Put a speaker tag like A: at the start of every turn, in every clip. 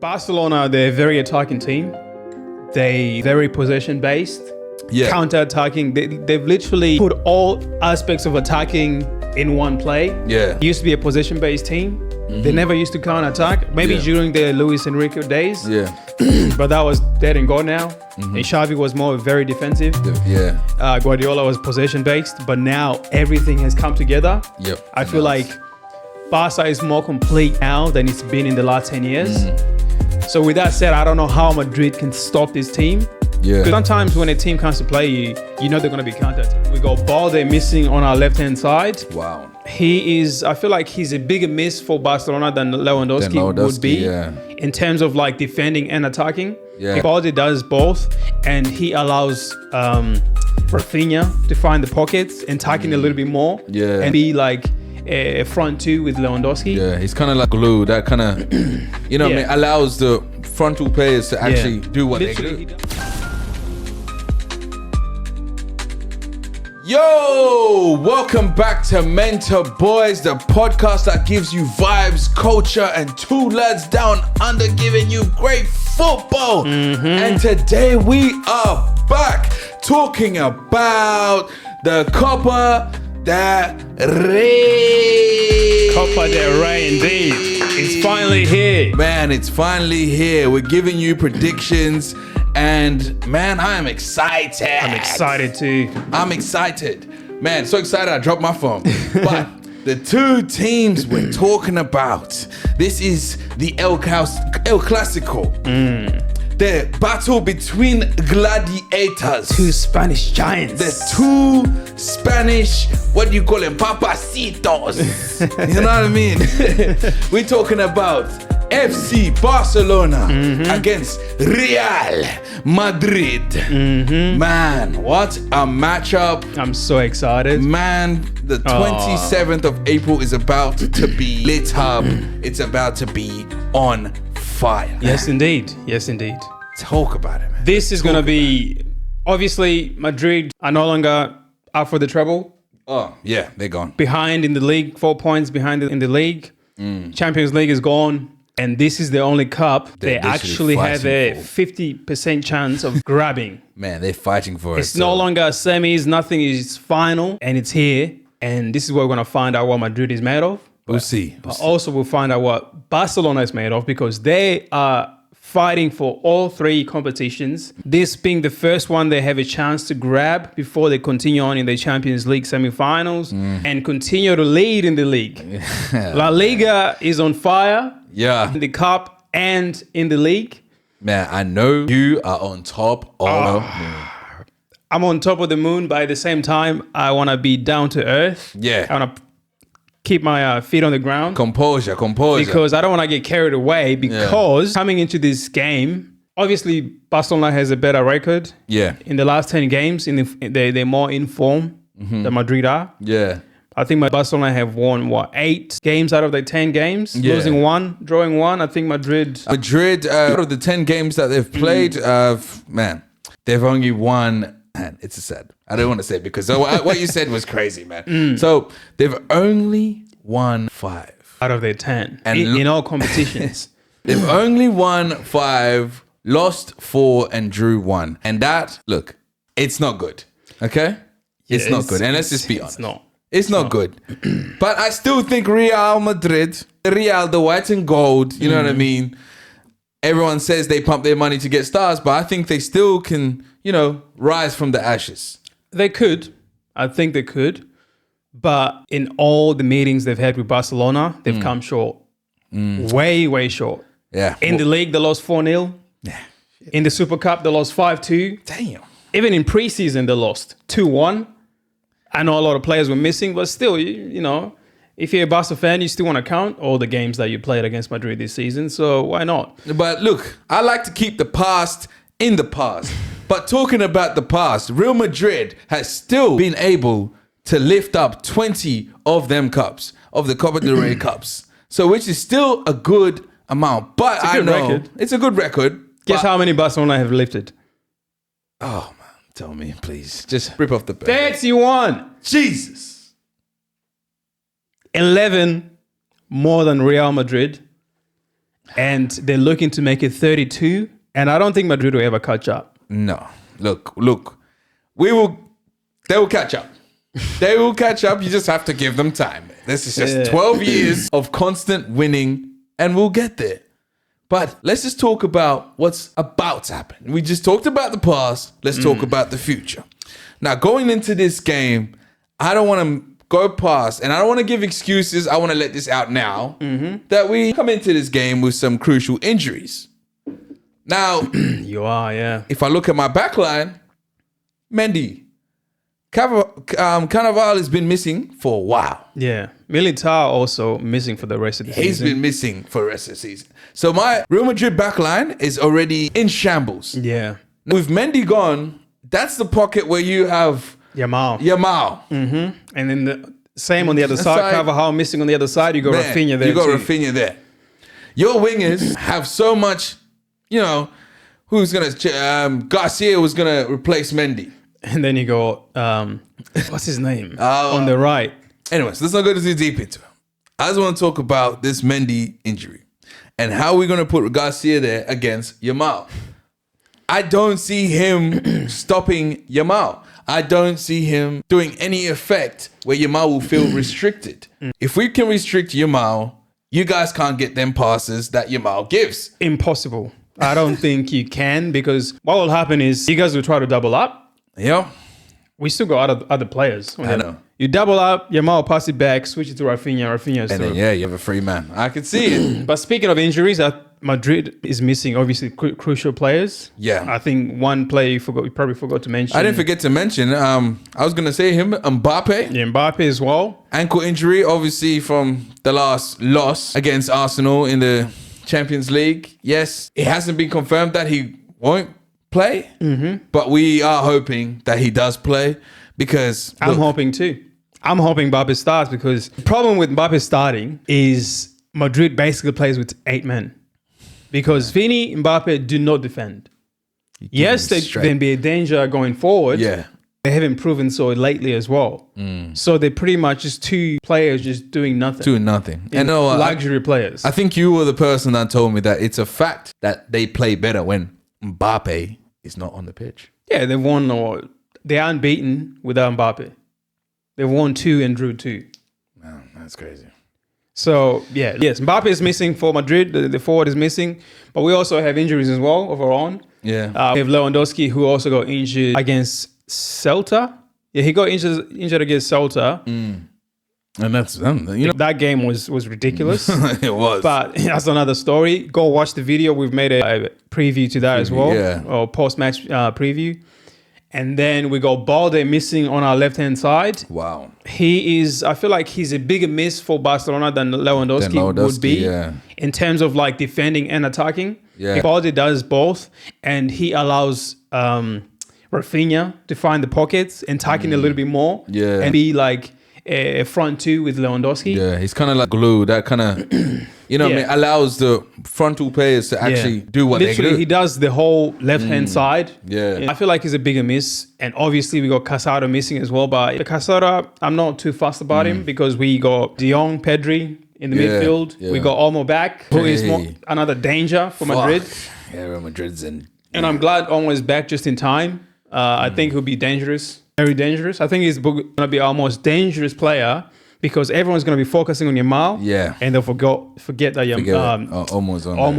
A: Barcelona, they're a very attacking team. They very possession based, counter-attacking. They've literally put all aspects of attacking in one play.
B: Yeah.
A: It used to be a possession-based team. They never used to counter-attack. Maybe during the Luis Enrique days.
B: Yeah.
A: But that was dead and gone now. And Xavi was more very defensive.
B: Yeah.
A: Guardiola was possession-based. But now everything has come together.
B: Yep.
A: I feel like Barca is more complete now than it's been in the last 10 years. So with that said, I don't know how Madrid can stop this team.
B: Yeah.
A: Because sometimes when a team comes to play you, you know they're going to be countered. We got Balde missing on our left-hand side.
B: Wow.
A: I feel like he's a bigger miss for Barcelona than Lewandowski would be in terms of like defending and attacking.
B: Yeah.
A: Balde does both, and he allows Rafinha to find the pockets and tackling a little bit more.
B: Yeah.
A: And be like a front two with Lewandowski.
B: Yeah, he's kind of like glue. That kind of, you know what I mean, allows the frontal players to actually do what
A: Literally,
B: they do. Yo, welcome back to Mentor Boys, the podcast that gives you vibes, culture, and two lads down under giving you great football. And today we are back talking about the Copa del Rey.
A: Copa del Rey, indeed. It's finally here.
B: Man, it's finally here. We're giving you predictions. And man, I am excited.
A: I'm excited too.
B: I'm excited. Man, so excited I dropped my phone. But the two teams we're talking about, this is the El Clasico. The battle between gladiators.
A: Two Spanish giants.
B: The two Spanish, what do you call them? Papacitos. You know what I mean? We're talking about FC Barcelona against Real Madrid. Man, what a matchup.
A: I'm so excited.
B: Man, the 27th of April is about to be lit up. It's about to be on fire.
A: Yes, indeed. Yes, indeed.
B: Talk about it, man.
A: This is going to be, obviously, Madrid are no longer up for the treble.
B: Oh, yeah, they're gone.
A: Behind in the league, 4 points behind in the league. Champions League is gone. And this is the only cup they actually have a 50% chance of grabbing.
B: Man, they're fighting for it.
A: It's no longer semis, nothing is final, and it's here. And this is where we're going to find out what Madrid is made of.
B: We'll see.
A: But also we'll find out what Barcelona is made of, because they are fighting for all three competitions. This being the first one they have a chance to grab before they continue on in the Champions League semifinals and continue to lead in the league. La Liga is on fire.
B: Yeah.
A: In the cup and in the league.
B: Man, I know you are on top of the moon.
A: I'm on top of the moon, but at the same time, I want to be down to earth.
B: Yeah.
A: I want to keep my feet on the ground.
B: Composure.
A: Because I don't want to get carried away, because coming into this game, obviously Barcelona has a better record.
B: Yeah.
A: In the last 10 games, they're more in form than Madrid are.
B: Yeah.
A: I think Barcelona have won, 8 games out of the 10 games?
B: Yeah.
A: Losing 1, drawing 1. I think Madrid,
B: out of the 10 games that they've played, man, they've only won. Man, it's sad. I don't want to say it because what you said was crazy, man. So they've only won 5
A: out of their 10 in all competitions.
B: They've only won 5, lost 4, and drew 1. And that, look, it's not good. Okay? It's not good. And let's just be honest. It's not good. But I still think Real Madrid, the white and gold, you know what I mean? Everyone says they pump their money to get stars, but I think they still can, rise from the ashes.
A: They could. I think they could. But in all the meetings they've had with Barcelona, they've come short. Way, way short.
B: Yeah.
A: In the league, they lost 4-0.
B: Yeah.
A: In the Super Cup, they lost 5-2.
B: Damn.
A: Even in preseason, they lost 2-1. I know a lot of players were missing, but still, if you're a Barca fan, you still want to count all the games that you played against Madrid this season. So why not?
B: But look, I like to keep the past in the past. But talking about the past, Real Madrid has still been able to lift up 20 of them cups, of the Copa del Rey cups. So which is still a good amount. But I know record. It's a good record.
A: Guess how many Barcelona have lifted?
B: Oh, man. Tell me, please. Just rip off the bed.
A: 31.
B: Jesus.
A: 11 more than Real Madrid. and they're looking to make it 32. And I don't think Madrid will ever catch up.
B: No. Look. They will catch up. They will catch up. You just have to give them time. This is just 12 years of constant winning, and we'll get there. But let's just talk about what's about to happen. We just talked about the past. Let's talk about the future. Now, going into this game, I don't want to go past, and I don't want to give excuses. I want to let this out now that we come into this game with some crucial injuries. Now,
A: you are, yeah.
B: If I look at my backline, Mendy, Carnaval has been missing for a while.
A: Yeah. Militar also missing for the rest of the season.
B: He's been missing for the rest of the season. So my Real Madrid backline is already in shambles.
A: Yeah.
B: With Mendy gone, that's the pocket where you have
A: Yamal.
B: Mm-hmm.
A: And then the same on the other side. Carvajal missing on the other side. You got Rafinha there.
B: You got Rafinha there. Your wingers have so much, who's going to... Garcia was going to replace Mendy.
A: And then you go, what's his name? On the right.
B: Anyways, let's not go too deep into it. I just want to talk about this Mendy injury and how we're going to put Garcia there against Yamal. I don't see him stopping Yamal. I don't see him doing any effect where Yamal will feel restricted. If we can restrict Yamal, you guys can't get them passes that Yamal gives.
A: Impossible. I don't think you can, because what will happen is you guys will try to double up.
B: Yeah.
A: We still got other players.
B: I know.
A: You double up, Yamal pass it back, switch it to Rafinha.
B: And then, you have a free man. I can see it.
A: But speaking of injuries, Madrid is missing obviously crucial players.
B: Yeah.
A: I think one player you probably forgot to mention.
B: I didn't forget to mention, I was going to say him, Mbappe.
A: Yeah, Mbappe as well.
B: Ankle injury, obviously, from the last loss against Arsenal in the Champions League. Yes, it hasn't been confirmed that he won't play, but we are hoping that he does play, because...
A: I'm hoping too. I'm hoping Mbappe starts, because the problem with Mbappe starting is Madrid basically plays with 8 men. Because Vini, Mbappe do not defend. Yes, they can be a danger going forward.
B: Yeah.
A: They haven't proven so lately as well. So they're pretty much just 2 players just doing nothing.
B: And
A: luxury players.
B: I think you were the person that told me that it's a fact that they play better when Mbappe is not on the pitch.
A: Yeah, they're unbeaten without Mbappe. They've won 2 and drew 2.
B: Man, that's crazy.
A: So, yes, Mbappe is missing for Madrid. The forward is missing. But we also have injuries as well of our own.
B: Yeah.
A: We have Lewandowski, who also got injured against Celta. Yeah, he got injured against Celta.
B: And that's,
A: that game was ridiculous.
B: It was.
A: But that's another story. Go watch the video. We've made a preview to that as well.
B: Yeah.
A: Or post-match preview. And then we got Balde missing on our left-hand side.
B: Wow.
A: I feel like he's a bigger miss for Barcelona than Lewandowski would be in terms of like defending and attacking.
B: Yeah.
A: Balde does both, and he allows Rafinha to find the pockets and tackling a little bit more.
B: Yeah.
A: And be like a front 2 with Lewandowski.
B: Yeah, he's kind of like glue. That kind of, what I mean, allows the frontal players to actually do what they do.
A: He does the whole left-hand side.
B: Yeah.
A: I feel like he's a bigger miss. And obviously we got Casado missing as well. But Casado, I'm not too fussed about him, because we got De Jong, Pedri in the midfield.
B: Yeah.
A: We got Olmo back, who is another danger for Madrid.
B: Yeah, Real Madrid's in.
A: And I'm glad Olmo is back just in time. I think he'll be dangerous. Very dangerous. I think he's going to be our most dangerous player, because everyone's going to be focusing on Yamal.
B: Yeah.
A: And they'll forget that Olmo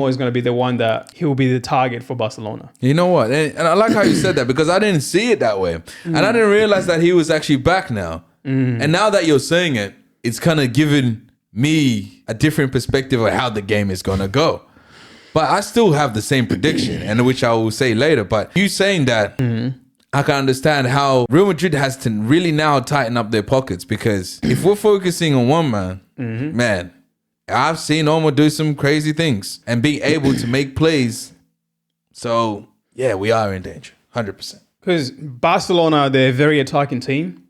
A: is going to be the one that he will be the target for Barcelona.
B: You know what? And I like how you said that, because I didn't see it that way. And I didn't realize that he was actually back now. And now that you're saying it, it's kind of given me a different perspective of how the game is going to go. But I still have the same prediction, and which I will say later. But you saying that... I can understand how Real Madrid has to really now tighten up their pockets, because if we're focusing on one man, man, I've seen Olmo do some crazy things and being able to make plays. So, yeah, we are in danger, 100%.
A: Because Barcelona, they're a very attacking team.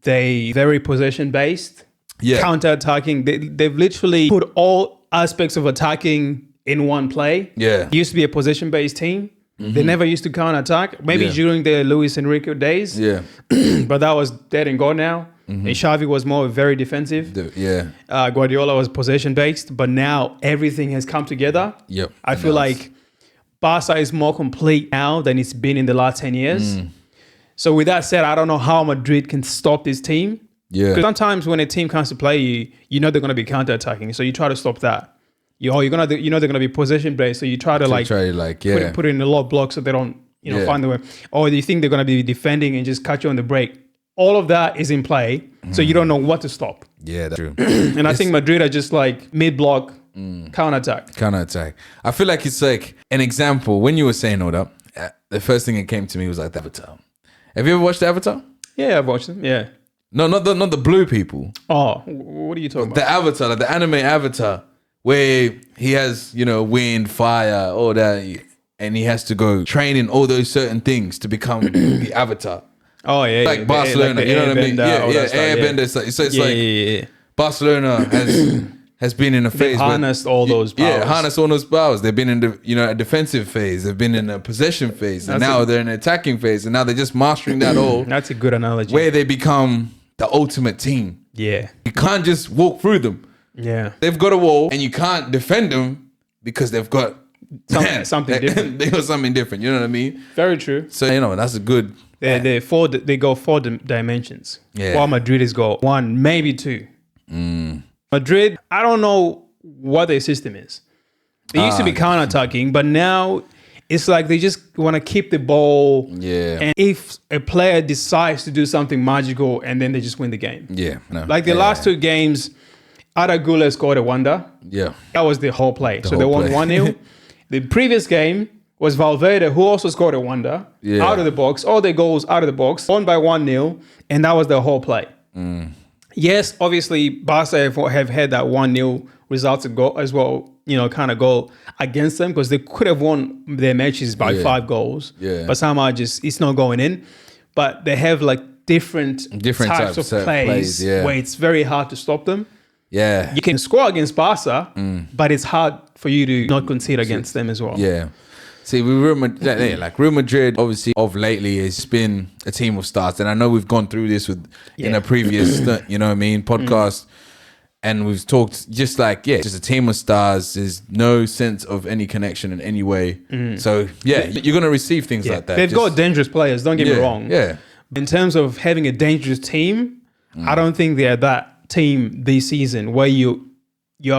A: They very possession-based, counter-attacking. They've literally put all aspects of attacking in one play.
B: Yeah.
A: It used to be a possession-based team. They never used to counter-attack. Maybe during the Luis Enrique days.
B: Yeah.
A: But that was dead and gone now. Xavi was more very defensive. Guardiola was possession based, but now everything has come together.
B: Yep.
A: I feel like Barca is more complete now than it's been in the last 10 years. So with that said, I don't know how Madrid can stop this team.
B: Yeah.
A: Because sometimes when a team comes to play you, you know they're going to be counter-attacking. So you try to stop that. They're going to be possession-based. So you try to put it in a low block so they don't find the way. Or you think they're going to be defending and just catch you on the break. All of that is in play. So you don't know what to stop.
B: Yeah, that's true.
A: And I think Madrid are just like mid-block counter-attack.
B: Counter-attack. I feel like it's like an example. When you were saying all that, the first thing that came to me was like the Avatar. Have you ever watched the Avatar?
A: Yeah, I've watched them. Yeah.
B: No, not the blue people.
A: Oh, what are you talking about?
B: The Avatar, like the anime Avatar, where he has, wind, fire, all that, and he has to go train in all those certain things to become the Avatar.
A: Oh, yeah.
B: Like Barcelona,
A: like
B: you know what I mean? Yeah, Airbender.
A: Yeah.
B: Like Barcelona has been in a phase
A: They've harnessed all those powers.
B: Yeah, harnessed all those powers. They've been in a defensive phase. They've been in a possession phase. And now they're in an attacking phase. And now they're just mastering that all.
A: That's a good analogy.
B: Where they become the ultimate team.
A: Yeah.
B: You can't just walk through them.
A: Yeah.
B: They've got a wall and you can't defend them because they've got
A: something different.
B: They got something different. You know what I mean?
A: Very true.
B: So, that's a good...
A: They go 4 dimensions.
B: Yeah.
A: While Madrid is go 1, maybe 2. Madrid, I don't know what their system is. They used to be counter-attacking, but now it's like they just want to keep the ball.
B: Yeah.
A: And if a player decides to do something magical, and then they just win the game.
B: Yeah. No.
A: Like the last 2 games, Arda Güler scored a wonder.
B: Yeah.
A: That was the whole play. So they won 1-0. The previous game was Valverde, who also scored a wonder out of the box. All the goals out of the box, won by 1-0, and that was the whole play. Yes, obviously, Barca have had that 1-0 result to go as well, kind of go against them because they could have won their matches by 5 goals.
B: Yeah.
A: But somehow it's not going in. But they have like different types of plays where it's very hard to stop them.
B: Yeah.
A: You can score against Barca, but it's hard for you to not concede against them as well.
B: Yeah. See, Real Madrid, obviously, of lately, has been a team of stars. And I know we've gone through this in a previous, podcast. And we've talked just a team of stars. There's no sense of any connection in any way. So, you're going to receive things like that.
A: They've got dangerous players, don't get me wrong.
B: Yeah.
A: In terms of having a dangerous team, I don't think they're that team this season where you're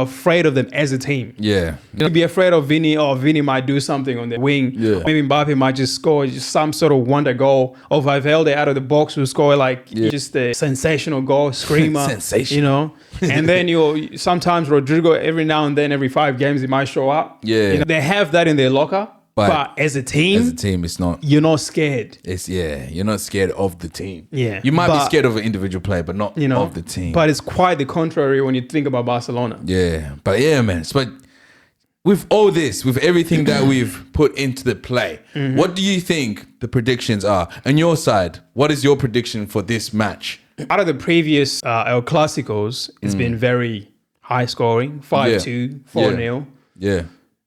A: afraid of them as a team.
B: Yeah.
A: You'd be afraid of Vinny, or Vinny might do something on the wing.
B: Yeah.
A: Maybe Mbappe might just score just some sort of wonder goal. Or Valverde out of the box will score just a sensational goal, screamer.
B: Sensational.
A: And then sometimes Rodrigo, every now and then, every 5 games, he might show up.
B: Yeah.
A: They have that in their locker. But as a team,
B: it's not.
A: You're not scared.
B: You're not scared of the team.
A: Yeah.
B: You might be scared of an individual player, but not of the team.
A: But it's quite the contrary when you think about Barcelona.
B: Yeah. But man. But with all this, with everything that we've put into the play, what do you think the predictions are? On your side, what is your prediction for this match?
A: Out of the previous El Clásicos, it's been very high scoring, 5-2, 4-0.
B: Yeah.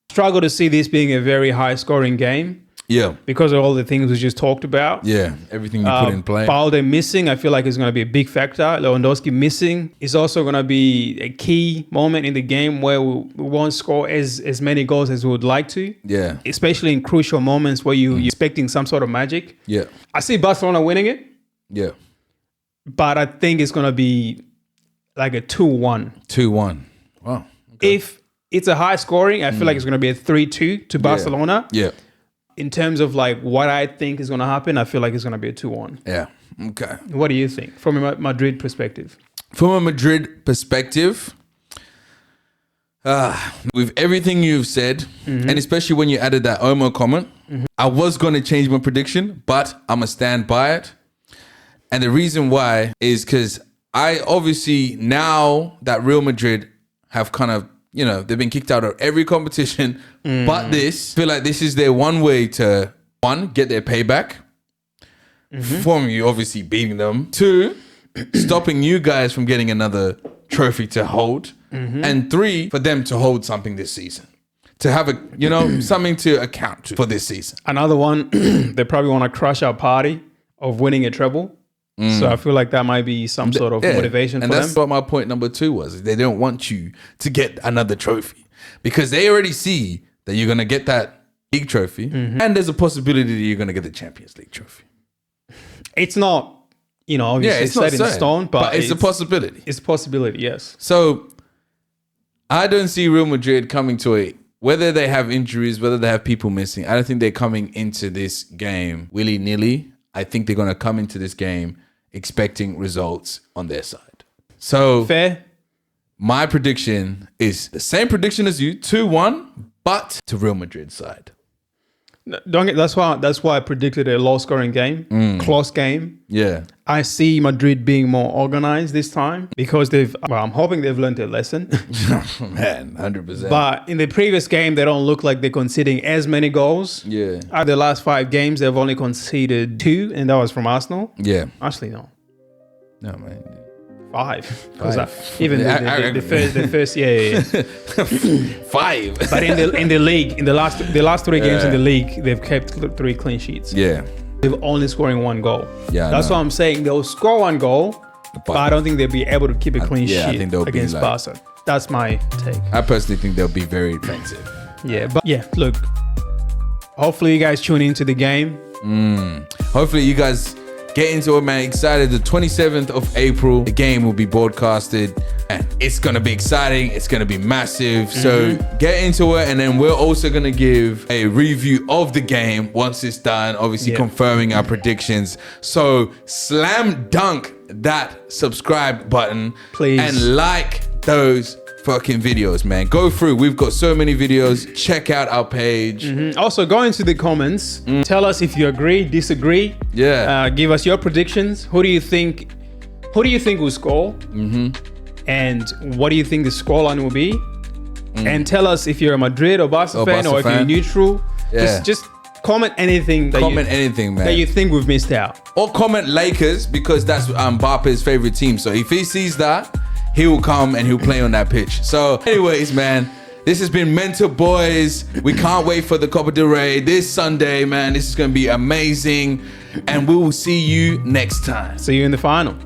A: Struggle to see this being a very high scoring game.
B: Yeah.
A: Because of all the things we just talked about.
B: Yeah. Everything you put in play.
A: Balde missing, I feel like is going to be a big factor. Lewandowski missing is also going to be a key moment in the game where we won't score as many goals as we would like to.
B: Yeah.
A: Especially in crucial moments where you're expecting some sort of magic.
B: Yeah.
A: I see Barcelona winning it.
B: Yeah.
A: But I think it's going to be like a 2-1.
B: 2-1. Wow. Okay.
A: If it's a high scoring, I feel like it's going to be a 3-2 to Barcelona.
B: Yeah.
A: In terms of what I think is going to happen, I feel like it's going to be a 2-1.
B: Yeah. Okay.
A: What do you think from a Madrid perspective?
B: From a Madrid perspective, with everything you've said, and especially when you added that Omo comment, I was going to change my prediction, but I'm going to stand by it. And the reason why is because I obviously, now that Real Madrid have kind of, they've been kicked out of every competition, but I feel like this is their one way to, 1, get their payback from you obviously beating them. 2, stopping you guys from getting another trophy to hold. And 3, for them to hold something this season. To have something to account for this season.
A: Another one, they probably want to crush our party of winning a treble. So I feel like that might be some sort of motivation for them.
B: And that's what my point number 2 was. They don't want you to get another trophy because they already see that you're going to get that league trophy and there's a possibility that you're going to get the Champions League trophy.
A: It's not, obviously
B: it's not
A: set in stone, but
B: it's a possibility.
A: It's a possibility, yes.
B: So I don't see Real Madrid coming to it. Whether they have injuries, whether they have people missing, I don't think they're coming into this game willy-nilly. I think they're going to come into this game expecting results on their side. So
A: fair.
B: My prediction is the same prediction as you, 2-1, but to Real Madrid's side.
A: That's why I predicted a low-scoring game, close game.
B: Yeah.
A: I see Madrid being more organized this time because I'm hoping they've learned their lesson.
B: Man, 100%.
A: But in the previous game, they don't look like they're conceding as many goals.
B: Yeah.
A: Out of the last 5 games, they've only conceded 2, and that was from Arsenal.
B: Yeah.
A: Actually, no.
B: No, man.
A: 5. Even the first, yeah.
B: 5.
A: But in the league, in the last 3 games in the league, they've kept 3 clean sheets.
B: Yeah.
A: They've only scoring 1 goal.
B: Yeah,
A: that's why I'm saying they'll score 1 goal, but I don't think they'll be able to keep a clean sheet against Barca. That's my take.
B: I personally think they'll be very defensive.
A: Yeah, but look. Hopefully you guys tune into the game.
B: Hopefully you guys get into it, man. Excited. The 27th of April, the game will be broadcasted. And it's going to be exciting. It's going to be massive. So get into it. And then we're also going to give a review of the game once it's done. Obviously confirming our predictions. So slam dunk that subscribe button.
A: Please.
B: And like those fucking videos, man. Go through. We've got so many videos. Check out our page.
A: Also, go into the comments. Tell us if you agree, disagree.
B: Yeah.
A: Give us your predictions. Who do you think will score? And what do you think the scoreline will be? And tell us if you're a Madrid or Barca fan, or if you're neutral.
B: Yeah.
A: Just comment anything.
B: Anything, man.
A: That you think we've missed out.
B: Or comment Lakers, because that's Mbappe's favorite team. So if he sees that, he will come and he'll play on that pitch. So anyways, man, this has been Mentor Boys. We can't wait for the Copa del Rey this Sunday, man. This is going to be amazing. And we will see you next time.
A: See you in the final.